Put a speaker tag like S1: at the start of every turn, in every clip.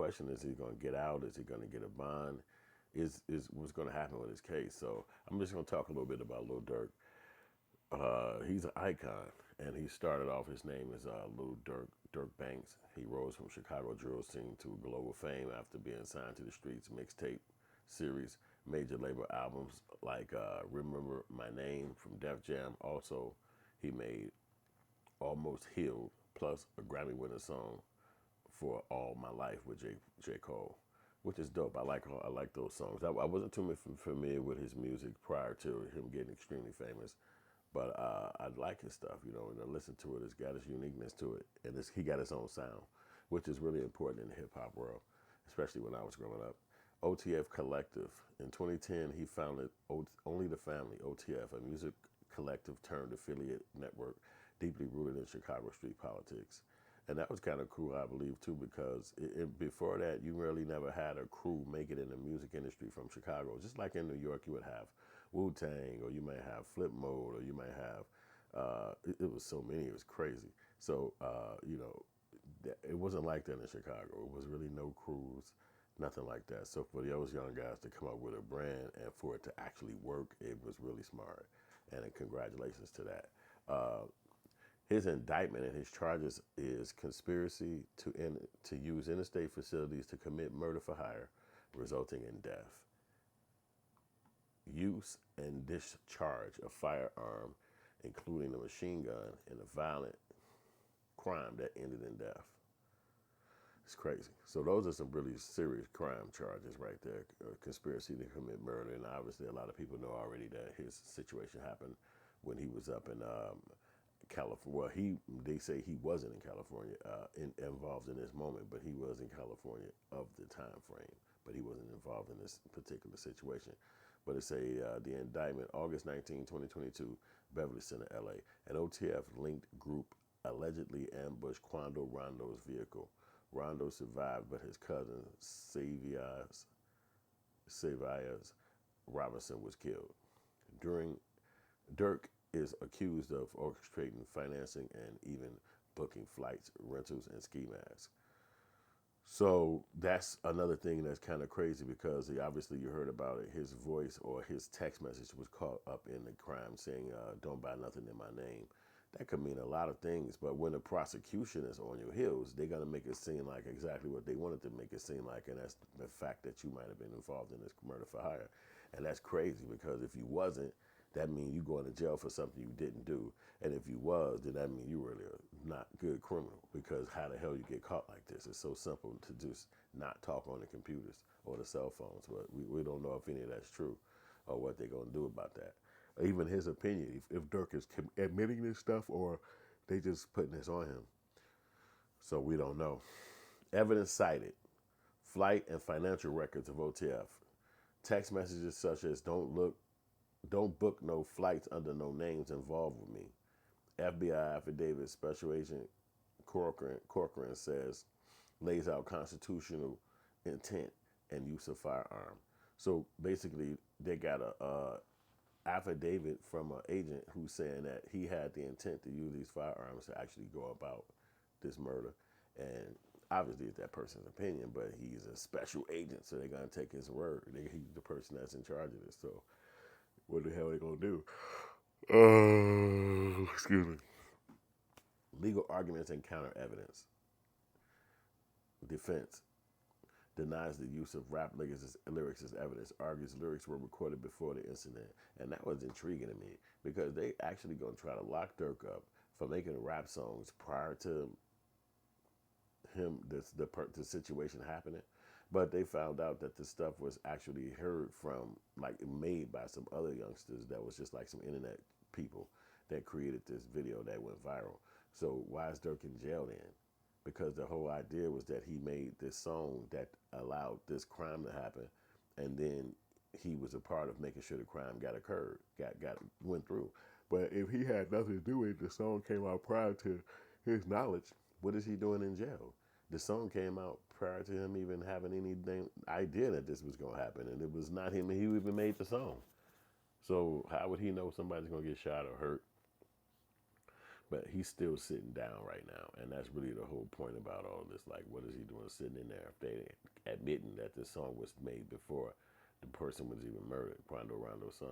S1: question: is he going to get out? Is he going to get a bond? Is what's going to happen with his case? So I'm just going to talk a little bit about Lil Durk. He's an icon, and he started off. His name is Lil Durk, Durk Banks. He rose from Chicago drill scene to global fame after being signed to the Streets mixtape series, major label albums like Remember My Name from Def Jam. Also, he made Almost Healed, plus a Grammy-winning song for All My Life with J. Cole, which is dope. I like those songs. I wasn't too much familiar with his music prior to him getting extremely famous, but I like his stuff, and I listen to it. It's got its uniqueness to it, and he got his own sound, which is really important in the hip hop world, especially when I was growing up. OTF Collective. In 2010, he founded Only the Family, OTF, a music collective turned affiliate network deeply rooted in Chicago street politics. And that was kind of cool, I believe, too, because before that, you really never had a crew make it in the music industry from Chicago. Just like in New York, you would have Wu-Tang, or you might have Flip Mode, or you might have, it was so many, it was crazy. So, it wasn't like that in Chicago. It was really no crews, nothing like that. So for those young guys to come up with a brand and for it to actually work, it was really smart. And congratulations to that. His indictment and his charges is conspiracy to use interstate facilities to commit murder for hire, resulting in death. Use and discharge a firearm, including a machine gun, in a violent crime that ended in death. It's crazy. So those are some really serious crime charges right there. Conspiracy to commit murder, and obviously a lot of people know already that his situation happened when he was up in California. Well, they say he wasn't in California involved in this moment, but he was in California of the time frame. But he wasn't involved in this particular situation. But it's the indictment, August 19, 2022, Beverly Center, LA. An OTF linked group allegedly ambushed Quando Rondo's vehicle. Rondo survived, but his cousin, Savias Robinson, was killed. Durk is accused of orchestrating, financing, and even booking flights, rentals, and ski masks. So that's another thing that's kind of crazy because obviously you heard about it. His voice or his text message was caught up in the crime saying, don't buy nothing in my name. That could mean a lot of things, but when the prosecution is on your heels, they're going to make it seem like exactly what they wanted to make it seem like, and that's the fact that you might have been involved in this murder for hire. And that's crazy because if you wasn't, that means you going to jail for something you didn't do. And if you was, then that means you really are not good criminal because how the hell you get caught like this? It's so simple to just not talk on the computers or the cell phones, but we don't know if any of that's true or what they're going to do about that. Even his opinion, if Durk is admitting this stuff or they just putting this on him. So we don't know. Evidence cited, flight and financial records of OTF. Text messages such as don't book no flights under no names involved with me. FBI affidavit, Special Agent Corcoran says, lays out constitutional intent and use of firearm. So basically, they got a affidavit from an agent who's saying that he had the intent to use these firearms to actually go about this murder. And obviously it's that person's opinion, but he's a special agent, so they're going to take his word. He's the person that's in charge of this. So what the hell are they going to do? Excuse me. Legal arguments and counter evidence. Defense denies the use of rap lyrics as evidence, argues lyrics were recorded before the incident. And that was intriguing to me because they actually going to try to lock Durk up for making rap songs prior to him, the situation happening. But they found out that the stuff was actually heard from, like, made by some other youngsters that was just like some internet people that created this video that went viral. So why is Durk in jail then? Because the whole idea was that he made this song that allowed this crime to happen, and then he was a part of making sure the crime went through. But if he had nothing to do with it, the song came out prior to his knowledge, what is he doing in jail? The song came out prior to him even having any idea that this was going to happen, and it was not him who even made the song. So how would he know somebody's going to get shot or hurt? But he's still sitting down right now, and that's really the whole point about all this. Like, what is he doing sitting in there if they admitting that this song was made before the person was even murdered? Quando Rondo's son,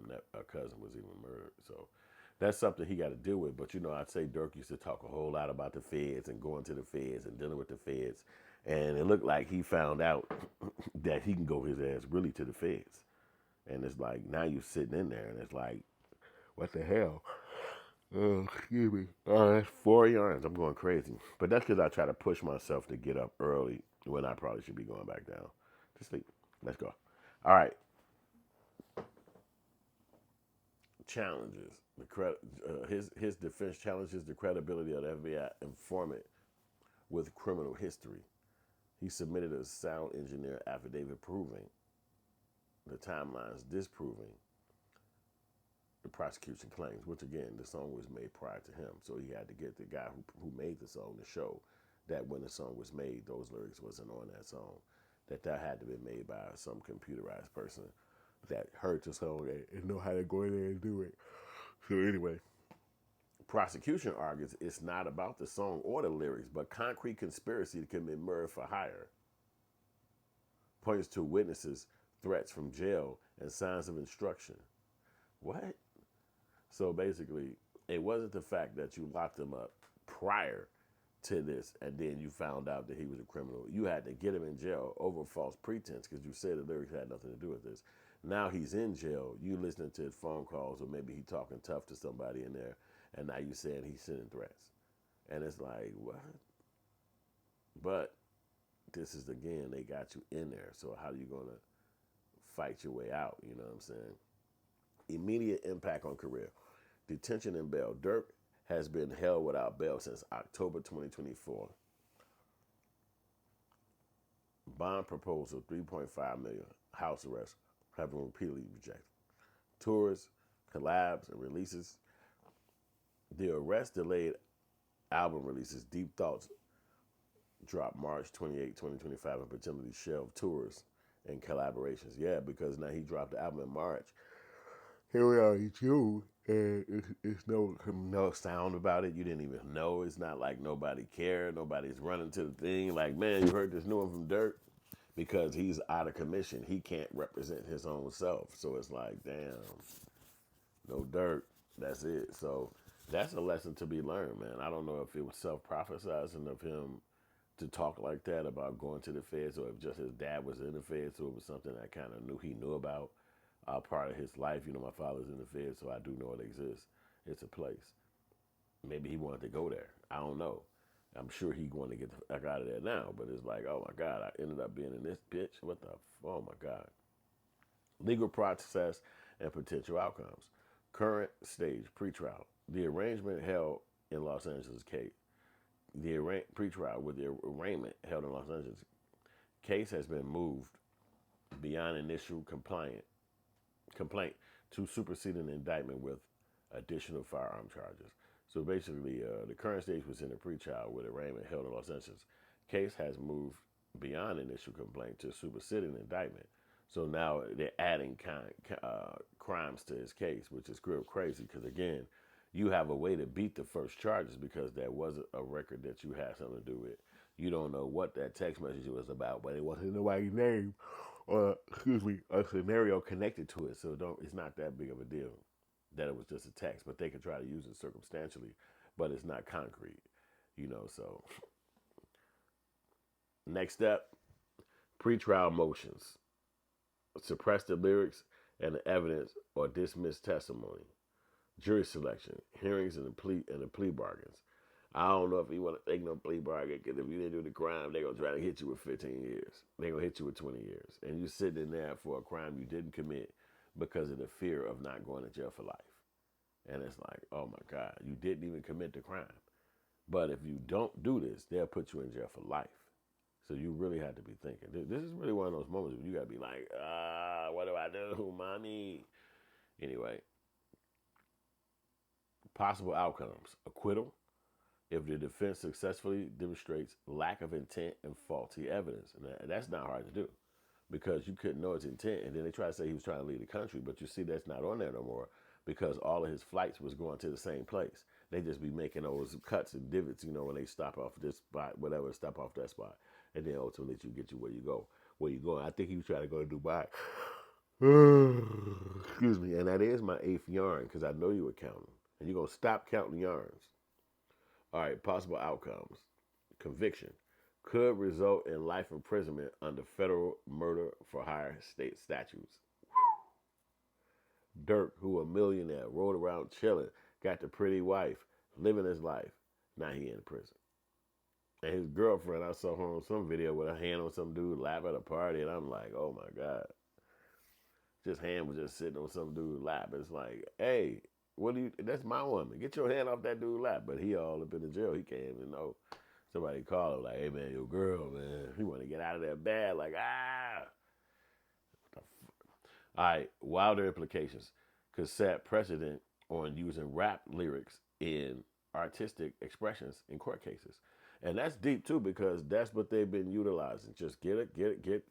S1: that cousin, was even murdered. So that's something he got to deal with. But I'd say Durk used to talk a whole lot about the feds and going to the feds and dealing with the feds, and it looked like he found out that he can go his ass really to the feds. And it's like now you're sitting in there, and it's like, what the hell? Oh, excuse me. Oh, that's 4 yards. I'm going crazy. But that's because I try to push myself to get up early when I probably should be going back down to sleep. Let's go. All right. Challenges. His defense challenges the credibility of the FBI informant with criminal history. He submitted a sound engineer affidavit proving the timelines disproving the prosecution claims, which again, the song was made prior to him. So he had to get the guy who made the song to show that when the song was made, those lyrics wasn't on that song, that had to be made by some computerized person that heard the song and know how to go in there and do it. So anyway, prosecution argues it's not about the song or the lyrics, but concrete conspiracy to commit murder for hire. Points to witnesses, threats from jail, and signs of instruction. What? So basically, it wasn't the fact that you locked him up prior to this and then you found out that he was a criminal. You had to get him in jail over false pretense because you said the lyrics had nothing to do with this. Now he's in jail. You listening to his phone calls, or maybe he talking tough to somebody in there, and now you saying he's sending threats. And it's like, what? But this is, again, they got you in there. So how are you going to fight your way out? You know what I'm saying? Immediate impact on career. Detention and bail. Durk has been held without bail since October 2024. Bond proposal, $3.5 million. House arrest have been repeatedly rejected. Tours, collabs, and releases. The arrest delayed album releases. Deep Thoughts dropped March 28, 2025, and potentially shelved tours and collaborations. Yeah, because now he dropped the album in March. Here we are in June, and it's no sound about it. You didn't even know. It's not like nobody cared. Nobody's running to the thing like, man, you heard this new one from Durk? Because he's out of commission. He can't represent his own self. So it's like, damn, no Durk. That's it. So that's a lesson to be learned, man. I don't know if it was self-prophesizing of him to talk like that about going to the feds, or if just his dad was in the feds, so it was something I kind of knew about. Part of his life. My father's in the feds, so I do know it exists. It's a place. Maybe he wanted to go there. I don't know. I'm sure he wanted to get the fuck out of there now, but it's like, oh my God, I ended up being in this bitch. Oh my God. Legal process and potential outcomes. Current stage, pretrial. The arraignment held in Los Angeles case. The pretrial with the arraignment held in Los Angeles case has been moved beyond initial complaint to supersede an indictment with additional firearm charges. So basically, the current stage was in a pretrial with arraignment held in Los Angeles. Case has moved beyond initial complaint to supersede an indictment. So now they're adding crimes to his case, which is real crazy because, again, you have a way to beat the first charges because there was a record that you had something to do with. You don't know what that text message was about, but it wasn't nobody's name or, a scenario connected to it. So it's not that big of a deal that it was just a text, but they could try to use it circumstantially, but it's not concrete, so. Next step, pretrial motions. Suppress the lyrics and the evidence or dismiss testimony. Jury selection, hearings and the plea bargains. I don't know if you want to take no plea bargain, because if you didn't do the crime, they're going to try to hit you with 15 years. They're going to hit you with 20 years. And you're sitting in there for a crime you didn't commit because of the fear of not going to jail for life. And it's like, oh my God, you didn't even commit the crime. But if you don't do this, they'll put you in jail for life. So you really have to be thinking. This is really one of those moments where you got to be like, what do I do, mommy? Anyway, possible outcomes. Acquittal, if the defense successfully demonstrates lack of intent and faulty evidence. And that's not hard to do because you couldn't know his intent. And then they try to say he was trying to leave the country, but you see that's not on there no more because all of his flights was going to the same place. They just be making those cuts and divots, when they stop off this spot, whatever, stop off that spot, and then ultimately you get you where you go, where you going. I think he was trying to go to Dubai. Excuse me, and that is my 8th yarn because I know you were counting, and you're gonna stop counting yarns. All right, possible outcomes: conviction could result in life imprisonment under federal murder for hire state statutes. Durk, who a millionaire, rode around chilling, got the pretty wife, living his life. Now he in prison. And his girlfriend, I saw her on some video with a hand on some dude lap at a party, and I'm like, oh my God. His hand was just sitting on some dude's lap. It's like, hey, that's my woman. Get your hand off that dude's lap. But he all up in the jail. He can't even know. Somebody called him like, hey man, your girl, man. He want to get out of there bad. Like, ah. All right, wilder implications could set precedent on using rap lyrics in artistic expressions in court cases. And that's deep too because that's what they've been utilizing. Just get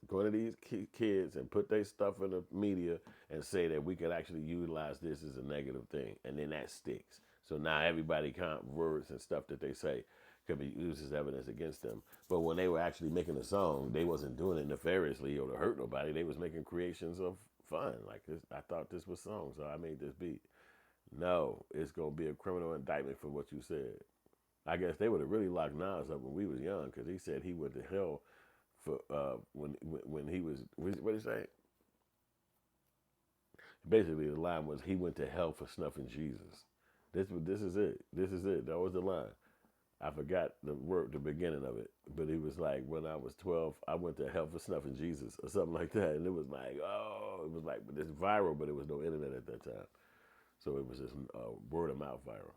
S1: one of these kids and put their stuff in the media and say that we could actually utilize this as a negative thing. And then that sticks. So now everybody words and stuff that they say could be used as evidence against them. But when they were actually making a song, they wasn't doing it nefariously or to hurt nobody. They was making creations of fun. Like this, I thought this was song, so I made this beat. No, it's gonna be a criminal indictment for what you said. I guess they would have really locked Nas up when we was young because he said he went to hell for when he was what did he say? Basically, the line was he went to hell for snuffing Jesus. This is it. This is it. That was the line. I forgot the beginning of it, but he was like, when I was 12, I went to hell for snuffing Jesus or something like that, and it was like, but it's viral, but it was no internet at that time, so it was just word of mouth viral.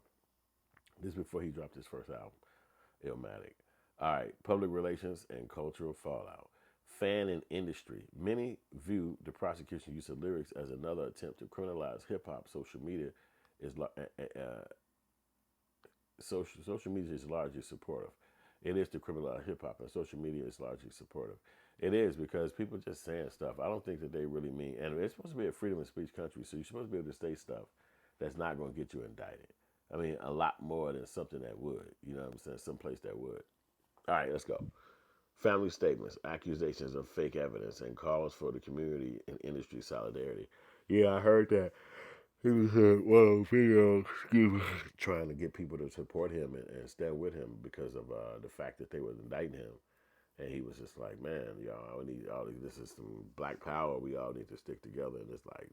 S1: This is before he dropped his first album, Illmatic. All right, public relations and cultural fallout. Fan and industry. Many view the prosecution use of lyrics as another attempt to criminalize hip hop. Social media is largely supportive. It is to criminalize hip hop, and social media is largely supportive. It is because people just saying stuff. I don't think that they really mean, and it's supposed to be a freedom of speech country, so you're supposed to be able to say stuff that's not going to get you indicted. I mean, a lot more than something that would. You know what I'm saying? Someplace that would. All right, let's go. Family statements, accusations of fake evidence, and calls for the community and industry solidarity. Yeah, I heard that. He was in one of those videos, trying to get people to support him and stand with him because of the fact that they were indicting him. And he was just like, man, y'all, we need all these, this is some black power. We all need to stick together. And it's like,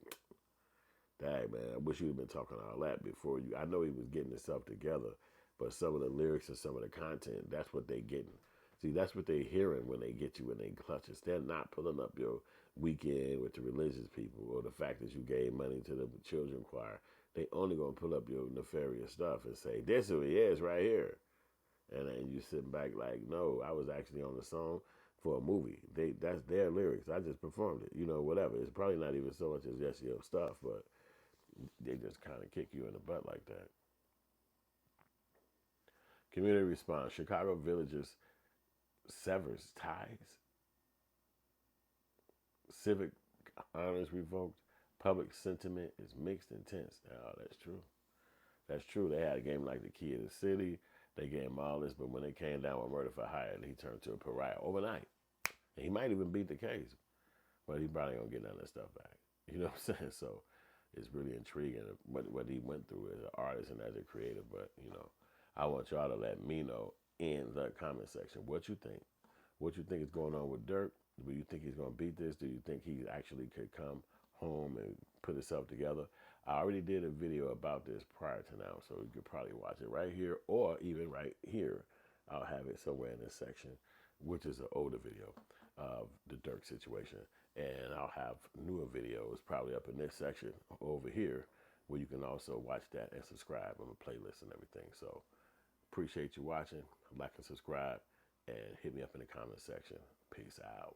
S1: dang, man, I wish you'd have been talking all that before you. I know he was getting himself together, but some of the lyrics and some of the content, that's what they getting. See, that's what they hearing when they get you in their clutches. They're not pulling up your weekend with the religious people or the fact that you gave money to the children choir. They only going to pull up your nefarious stuff and say, this who he is right here. And then you sitting back like, no, I was actually on the song for a movie. That's their lyrics. I just performed it. Whatever. It's probably not even so much as yes, your stuff, but they just kind of kick you in the butt like that. Community response. Chicago villagers severs ties. Civic honors revoked. Public sentiment is mixed and tense. Oh, that's true. That's true. They had a game like the key of the city. They gave him all this, but when they came down with murder for hire, he turned to a pariah overnight. And he might even beat the case, but he probably gonna get none of that stuff back. You know what I'm saying? So it's really intriguing what he went through as an artist and as a creator. But I want y'all to let me know in the comment section what you think. What you think is going on with Durk? Do you think he's gonna beat this? Do you think he actually could come home and put himself together? I already did a video about this prior to now, so you could probably watch it right here or even right here. I'll have it somewhere in this section, which is an older video of the Durk situation. And I'll have newer videos probably up in this section over here where you can also watch that and subscribe on the playlist and everything. So appreciate you watching. Like and subscribe and hit me up in the comment section. Peace out.